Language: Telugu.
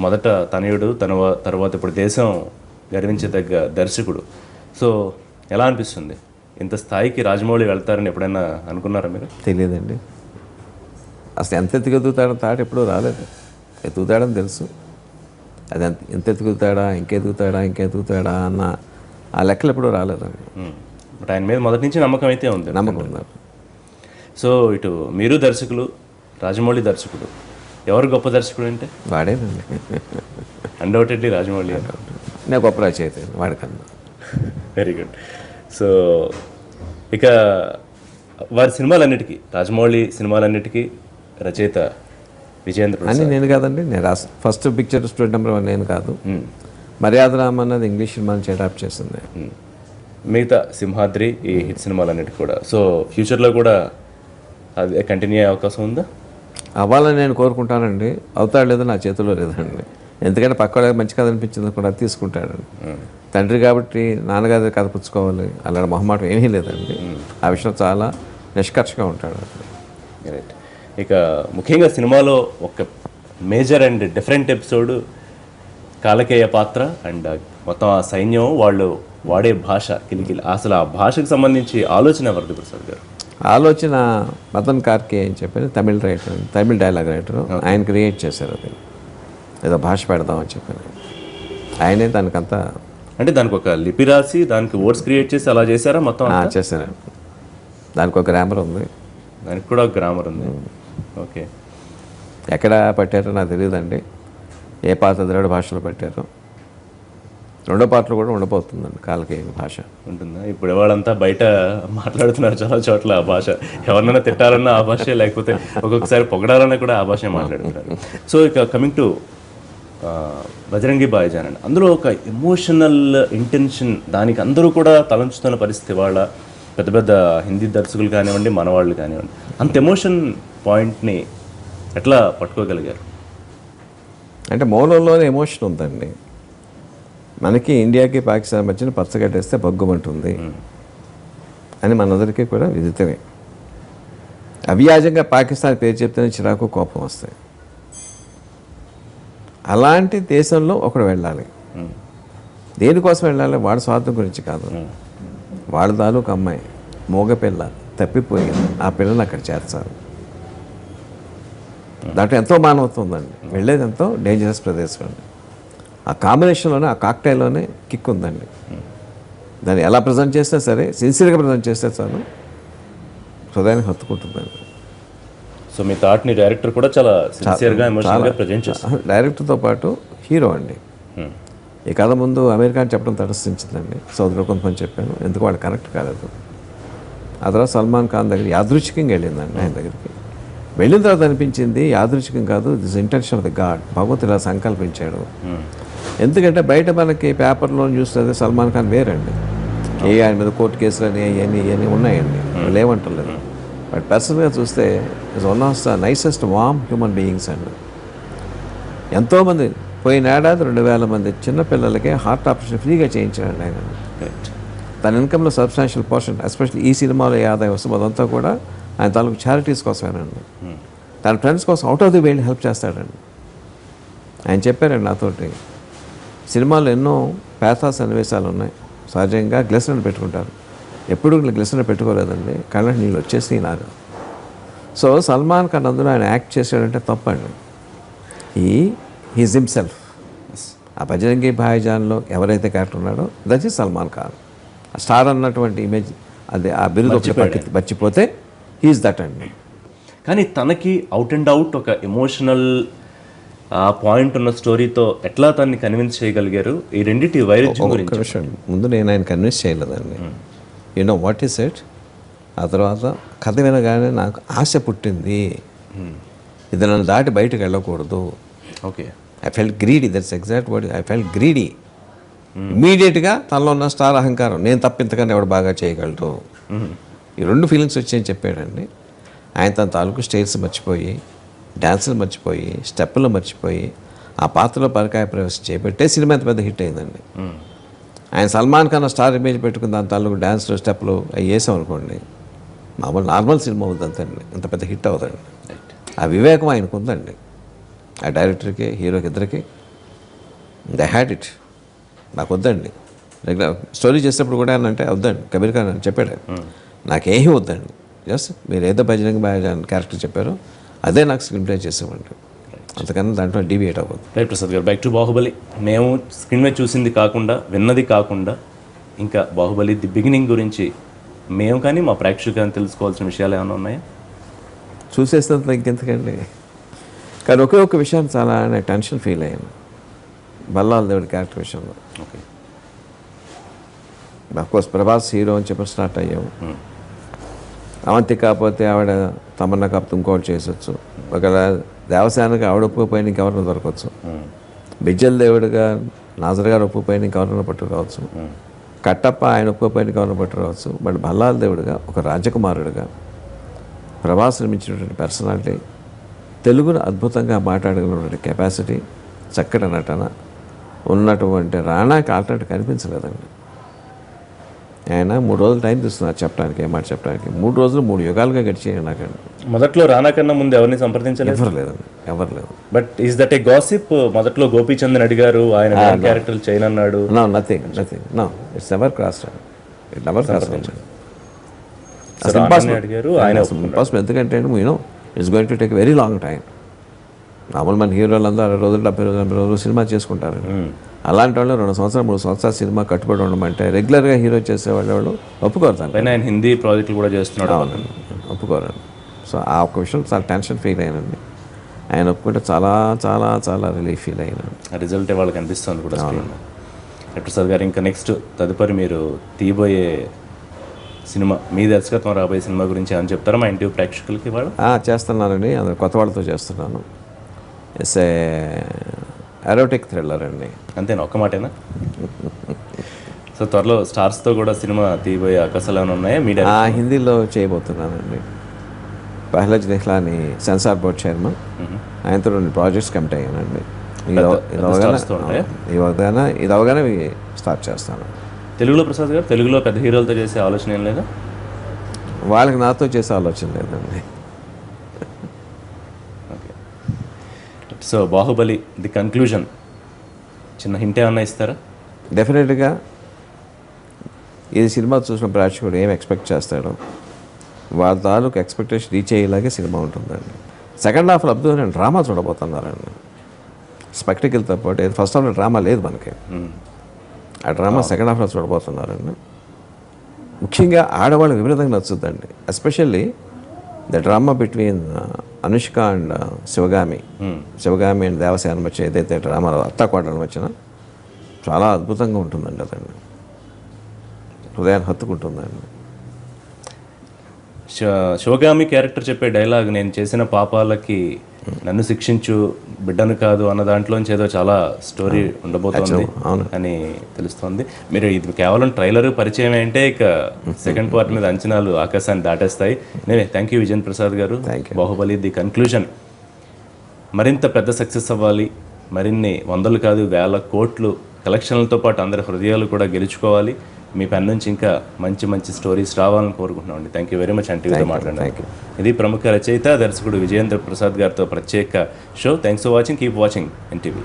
మొదట తనయుడు తర్వాత ఇప్పుడు దేశం గర్వించదగ్గ దర్శకుడు. సో ఎలా అనిపిస్తుంది? ఇంత స్థాయికి రాజమౌళి వెళ్తారని ఎప్పుడైనా అనుకున్నారా మీరు? తెలియదండి. అసలు ఎంత ఎత్తుకెదుగుతాడో తాట ఎప్పుడూ రాలేదు. ఎత్తుకుతాడని తెలుసు. అది ఎంత ఎత్తుకుతాడా, ఇంకెదుగుతాడా అన్న ఆ లెక్కలు ఎప్పుడూ రాలేదండి. బట్ ఆయన మీద మొదటి నుంచి నమ్మకం అయితే ఉంది. నమ్మకం ఉంది. సో ఇటు మీరు దర్శకులు, రాజమౌళి దర్శకుడు, ఎవరు గొప్ప దర్శకుడు అంటే? వాడేనండి. అన్డౌటెడ్లీ రాజమౌళి గారు. నేను గొప్ప రచయిత వాడికన్నా. Very good. సో ఇక వారి సినిమాలన్నిటికీ, రాజమౌళి సినిమాలన్నిటికీ రచయిత విజయేంద్ర అని ప్రసాద్. నేను కాదండి, నేను ఫస్ట్ పిక్చర్ స్టూడెంట్ నెంబర్ 1 నేను కాదు. మర్యాద రామ్ అన్నది ఇంగ్లీష్ సినిమా నుంచి అడాప్ట్ చేసింది. మిగతా సింహాద్రి, ఈ హిట్ సినిమాలన్నిటికీ కూడా. సో ఫ్యూచర్లో కూడా అది కంటిన్యూ అయ్యే అవకాశం ఉందా? అవ్వాలని నేను కోరుకుంటానండి. అవుతాడు లేదో నా చేతిలో లేదండి. ఎందుకంటే పక్క వాళ్ళకి మంచి కథ అనిపించింది కూడా తీసుకుంటాడండి. తండ్రి కాబట్టి నాన్నగారి కథ పుచ్చుకోవాలి అలాంటి మొహమాటం ఏమీ లేదండి. ఆ విషయం చాలా నిష్కర్షగా ఉంటాడు. రైట్. ఇక ముఖ్యంగా సినిమాలో ఒక major and different episode Kalakeya పాత్ర అండ్ మొత్తం ఆ సైన్యం వాళ్ళు వాడే భాష కిలికిలి. అసలు ఆ భాషకు సంబంధించి ఆలోచన ఎవరిది ప్రసాద్ గారు? ఆలోచన మదన్ కార్కే అని చెప్పి తమిళ డైలాగ్ రైటర్ ఆయన క్రియేట్ చేశారు. అది ఏదో భాష పెడదామని చెప్పాను. ఆయనే దానికంతా అంటే దానికి ఒక లిపి రాసి దానికి వర్డ్స్ క్రియేట్ చేసి అలా చేశారా మొత్తం? చేశారు. దానికి ఒక గ్రామర్ ఉంది. దానికి కూడా ఒక గ్రామర్ ఉంది. ఓకే. ఎక్కడ పట్టారో నాకు తెలియదండి. ఏ పాత్ర ద్రవిడ భాషలో పెట్టారో. రెండో పాటలు కూడా ఉండబోతుందండి కాలకేయ భాష ఉంటుందా? ఇప్పుడు వాళ్ళంతా బయట మాట్లాడుతున్నారు చాలా చోట్ల ఆ భాష. ఎవరినైనా తిట్టాలన్నా ఆ భాషే, లేకపోతే ఒక్కొక్కసారి పొగడాలన్నా కూడా ఆ భాషే మాట్లాడుతున్నారు. సో ఇక కమింగ్ టు బజరంగి భాయిజాన్ అండి, అందులో ఒక ఎమోషనల్ ఇంటెన్షన్, దానికి అందరూ కూడా తలంచుతున్న పరిస్థితి. వాళ్ళ పెద్ద పెద్ద హిందీ దర్శకులు కానివ్వండి, మనవాళ్ళు కానివ్వండి, అంత ఎమోషన్ పాయింట్ని ఎట్లా పట్టుకోగలిగారు? అంటే మౌనంలోనే ఎమోషన్ ఉందండి. మనకి ఇండియాకి పాకిస్తాన్ మధ్యన పచ్చగడ్డేస్తే బగ్గుమంటుంది అని మనందరికీ కూడా విదితమే. అవ్యాజంగా పాకిస్తాన్ పేరు చెప్తేనే చిరాకు, కోపం వస్తాయి. అలాంటి దేశంలో ఒకడు వెళ్ళాలి. దేనికోసం వెళ్ళాలి? వాడి స్వార్థం గురించి కాదు. వాడి తాలూకు అమ్మాయి మోగపిల్ల తప్పిపోయింది, ఆ పిల్లలు అక్కడ చేర్చాలి. దాంట్లో ఎంతో మానవత్వం ఉందండి. వెళ్ళేది ఎంతో డేంజరస్ ప్రదేశం అండి. ఆ కాంబినేషన్లోనే, ఆ కాక్టైల్లోనే కిక్ ఉందండి. దాన్ని ఎలా ప్రజెంట్ చేస్తే సరే, సిన్సియర్గా ప్రజెంట్ చేస్తే చాలు, హృదయానికి హత్తుకుంటుందండి. సో మీ థాట్ని డైరెక్టర్ కూడా చాలా సిన్సియర్గా, ఎమోషనల్గా ప్రజెంట్ చేస్తారు. డైరెక్టర్తో పాటు హీరో అండి. ఈ కథ ముందు అమెరికా అని చెప్పడం తటస్థించిందండి. సౌదీలో కొంతమంది చెప్పాను, ఎందుకు వాళ్ళు కరెక్ట్ కాలేదు. ఆ తర్వాత సల్మాన్ ఖాన్ దగ్గర యాదృచ్ఛికంగా వెళ్ళిందండి. ఆయన దగ్గరికి వెళ్ళిన తర్వాత అనిపించింది యాదృచ్ఛికం కాదు, this intention of the God, భగవంతుడు ఇలా సంకల్పించాడు. ఎందుకంటే బయట మనకి పేపర్లో చూస్తే సల్మాన్ ఖాన్ వేరండి. ఆయన మీద కోర్టు కేసులు అని ఇవన్నీ ఉన్నాయండి, లేవంటలేదు. బట్ పర్సనల్గా చూస్తే is one of the nicest warm human beings అండి. ఎంతోమంది, పోయిన ఏడాది 2000 మంది చిన్నపిల్లలకి హార్ట్ ఆపరేషన్ ఫ్రీగా చేయించాడండి ఆయన. తన ఇన్కంలో సబ్స్టాన్షియల్ పోర్షన్, ఎస్పెషల్లీ ఈ సినిమాలో ఆదాయం వస్తుంది అదంతా కూడా ఆయన తాలూకు చారిటీస్ కోసమేనండి. తన ఫ్రెండ్స్ కోసం out of the way help చేస్తాడండి. ఆయన చెప్పారండి నాతోటి, సినిమాలో ఎన్నో ప్యాథాస్ సన్నివేశాలు ఉన్నాయి, సహజంగా గ్లిసరిన్ పెట్టుకుంటారు, ఎప్పుడు గ్లిసరిన్ పెట్టుకోలేదండి, కళ్ళకి నీళ్ళు వచ్చేసి నాకు. సో సల్మాన్ ఖాన్ అందులో ఆయన యాక్ట్ చేశాడంటే తప్పండి. He's himself. ఆ బజరంగి భాయిజాన్లో ఎవరైతే క్యారెక్టర్ ఉన్నాడో that is Salman Khan. Star అన్నటువంటి ఇమేజ్, అదే ఆ బిరుదు మర్చిపోతే హీఈస్ దట్ అండి. కానీ తనకి అవుట్ అండ్ అవుట్ ఒక ఎమోషనల్ పాయింట్ ఉన్న స్టోరీతో ఎట్లా తనని కన్విన్స్ చేయగలిగారు? ఈ రెండింటి వైరుధ్యం గురించి ముందు నేను ఆయన కన్విన్స్ చేయలేదండి. You know what is it. ఆ తర్వాత కథ వినగానే నాకు ఆశ పుట్టింది, ఇది నన్ను దాటి బయటకు వెళ్ళకూడదు. Okay. I felt greedy, that's exact word, I felt greedy. ఇమీడియట్గా తనలో ఉన్న స్టార్ అహంకారం, నేను తప్పింతకన్నా ఎవడు బాగా చేయగలరు, ఈ రెండు ఫీలింగ్స్ వచ్చాయని చెప్పాడండి. ఆయన తన తాలూకు స్టైల్స్ మర్చిపోయి, డ్యాన్సులు మర్చిపోయి, స్టెప్పులు మర్చిపోయి, ఆ పాత్రలో పరకాయ ప్రవేశం చేపట్టే సినిమా ఎంత పెద్ద హిట్ అయిందండి. ఆయన సల్మాన్ ఖాన్ స్టార్ ఇమేజ్ పెట్టుకుని దాని తాలూకు డ్యాన్స్లు, స్టెప్పులు అవి వేసాం అనుకోండి, మామూలు నార్మల్ సినిమా అవుతుందండి, ఇంత పెద్ద హిట్ అవుతుంది. ఆ వివేకం ఆయనకు ఉందండి, ఆ డైరెక్టర్కి హీరోకి ఇద్దరికి. They had it. నాకు వద్దండి. రెగ్యులర్ స్టోరీ చేసేటప్పుడు కూడా అంటే వద్దండి, కబీర్ ఖాన్ అని చెప్పాడు. నాకేమీ వద్దండి, జస్ట్ మీరు ఏదో బజరంగ్ బాయ్ క్యారెక్టర్ చెప్పారో అదే నాకు స్క్రీన్ ప్లే చేసేవాడి. అంతకన్నా దాంట్లో డీవియేట్ అవ్వదు. రైట్ ప్రసాద్ గారు, బ్యాక్ టు బాహుబలి. మేము స్క్రీన్ మీద చూసింది కాకుండా, విన్నది కాకుండా, ఇంకా బాహుబలి ది బిగినింగ్ గురించి మేము కానీ మా ప్రేక్షకులు కానీ తెలుసుకోవాల్సిన విషయాలు ఏమైనా ఉన్నాయా? చూసేసినంత ఇంకెందుకండి. కానీ ఒకే ఒక విషయాన్ని చాలా నేను టెన్షన్ ఫీల్ అయ్యాను, బల్లాల దేవుడి క్యారెక్టర్ విషయంలో. ఓకే. అఫ్కోర్స్ ప్రభాస్ హీరో అని చెప్పి స్టార్ట్ అయ్యాము. అవంతి కాకపోతే ఆవిడ తమన్నా కాకపోతే ఇంకోటి చేసొచ్చు. ఒకవేళ దేవసేనకి ఆవిడ ఒప్పుకోపోయిన ఇంకెవరైనా దొరకవచ్చు. బిజ్జల్ దేవుడిగా నాజర్ గారు ఒప్పుకోపోయిన ఇంకెవరైనా పట్టుకురావచ్చు. కట్టప్ప ఆయన ఒప్పుకోపోయిన ఇంకెవరైనా పట్టుకురావచ్చు. బట్ బల్లాల దేవుడిగా ఒక రాజకుమారుడిగా ప్రభాస్ నిర్మించినటువంటి పర్సనాలిటీ, తెలుగును అద్భుతంగా మాట్లాడగలిగినటువంటి కెపాసిటీ, చక్కటి నటన ఉన్నటువంటి రాణాకి ఆల్టర్నేట్ కనిపించలేదండి. ఆయన 3 రోజులు టైం తీసుకున్నారు చెప్పడానికి, ఏ మాట చెప్పడానికి. 3 రోజులు 3 యుగాలుగా గడిచాయి నాకండి. మొదట్లో రానా కన్నా ముందు ఎవరిని సంప్రదించలేదు? ఎవరు లేదండి, ఎవరు లేదు. But is that A gossip? మొదట్లో గోపీచంద్ అడిగారు, ఆయన క్యారెక్టర్ చేయను అన్నాడు. Nothing, it's never cross, it never cross. అడిగారు ఆయన. ఇంపాసిబుల్. ఎందుకంటే it's going to take very long time. మామూలు మన హీరోలు అందరూ 60 రోజులు 70 రోజులు సినిమా చేసుకుంటారు. అలాంటి వాళ్ళు 2 సంవత్సరాలు 3 సంవత్సరాలు సినిమా కట్టుబడి ఉండమంటే రెగ్యులర్గా హీరో చేసేవాళ్ళు ఒప్పుకోరు. దాన్ని ఆయన హిందీ ప్రాజెక్టులు కూడా చేస్తున్నాడు. అవునండి, ఒప్పుకోరండి. సో ఆ ఒక్క విషయం చాలా టెన్షన్ ఫీల్ అయినండి. ఆయన ఒప్పుకుంటే చాలా చాలా చాలా రిలీఫ్ ఫీల్ అయినాను. ఆ రిజల్ట్ వాళ్ళకి అనిపిస్తుంది కూడా స్క్రీన్లో. ప్రసాద్ గారు, ఇంకా నెక్స్ట్ తదుపరి మీరు తీయబోయే సినిమా, మీ దర్శకత్వం రాబోయే సినిమా గురించి ఏమని చెప్తారా మా ఇంటి ప్రేక్షకులకి? వాళ్ళు చేస్తున్నానండి, అందరు కొత్త వాళ్ళతో చేస్తున్నాను. ఇట్స్ ఏ ఎరోటిక్ థ్రిల్లర్ అండి. అంతేనా? ఒక్క మాటేనా? సో త్వరలో స్టార్స్తో కూడా సినిమా తీయబోయే అవకాశాలు ఏమైనా ఉన్నాయా? మీడియా హిందీలో చేయబోతున్నానండి. పహ్లజ్ నిహ్లాని సెన్సార్ బోర్డ్ చైర్మన్, ఆయనతో 2 ప్రాజెక్ట్స్ కమిట్ అయ్యానండి. ఇది అవగానే స్టార్ట్ చేస్తాను. తెలుగులో ప్రసాద్ గారు, తెలుగులో పెద్ద హీరోలతో చేసే ఆలోచన ఏం లేదా? వాళ్ళకి నాతో చేసే ఆలోచన లేదండి. Okay. So Baahubali the conclusion చిన్న హింట్ ఏమన్నా ఇస్తారా? డెఫినెట్గా ఇది సినిమా చూసిన ప్రేక్షకుడు ఏం ఎక్స్పెక్ట్ చేస్తాడో వాళ్ళ తాలూకు ఎక్స్పెక్టేషన్ రీచ్ అయ్యేలాగే సినిమా ఉంటుందండి. సెకండ్ హాఫ్లో అద్భుతమైన డ్రామా చూడబోతున్నారండి. స్పెక్టికల్తో పాటు ఫస్ట్ హాఫ్లో డ్రామా లేదు మనకి. ఆ డ్రామా సెకండ్ హాఫ్లో చూడబోతున్నారండి. ముఖ్యంగా ఆడవాళ్ళకి విపరీతంగా నచ్చుద్దండి. Especially the drama between Anushka and Sivagami and Devasena మధ్య ఏదైతే డ్రామాలో అత్తాకోడల మధ్యన చాలా అద్భుతంగా ఉంటుందండి. అదండి హృదయాన్ని హత్తుకుంటుందండి. శివగామి క్యారెక్టర్ చెప్పే డైలాగ్, నేను చేసిన పాపాలకి నన్ను శిక్షించు, బిడ్డను కాదు అన్న దాంట్లోంచి ఏదో చాలా స్టోరీ ఉండబోతోంది అని తెలుస్తోంది. మీరు ఇది కేవలం ట్రైలర్ పరిచయం అంటే ఇక సెకండ్ పార్ట్ మీద అంచనాలు ఆకాశాన్ని దాటేస్తాయి. నేనే థ్యాంక్ యూ విజయన్ ప్రసాద్ గారు. బాహుబలి ది కన్క్లూజన్ మరింత పెద్ద సక్సెస్ అవ్వాలి, మరిన్ని 100 కాదు 1000 కోట్లు కలెక్షన్లతో పాటు అందరి హృదయాలు కూడా గెలుచుకోవాలి. మీ పెన్ నుంచి ఇంకా మంచి మంచి స్టోరీస్ రావాలని కోరుకుంటున్నామండి. థ్యాంక్ యూ వెరీ మచ్ ఎన్టీవీతో మాట్లాడినాను. ఇది ప్రముఖ రచయిత, దర్శకుడు విజయేంద్ర ప్రసాద్ గారితో ప్రత్యేక show. Thanks for watching. Keep watching NTV.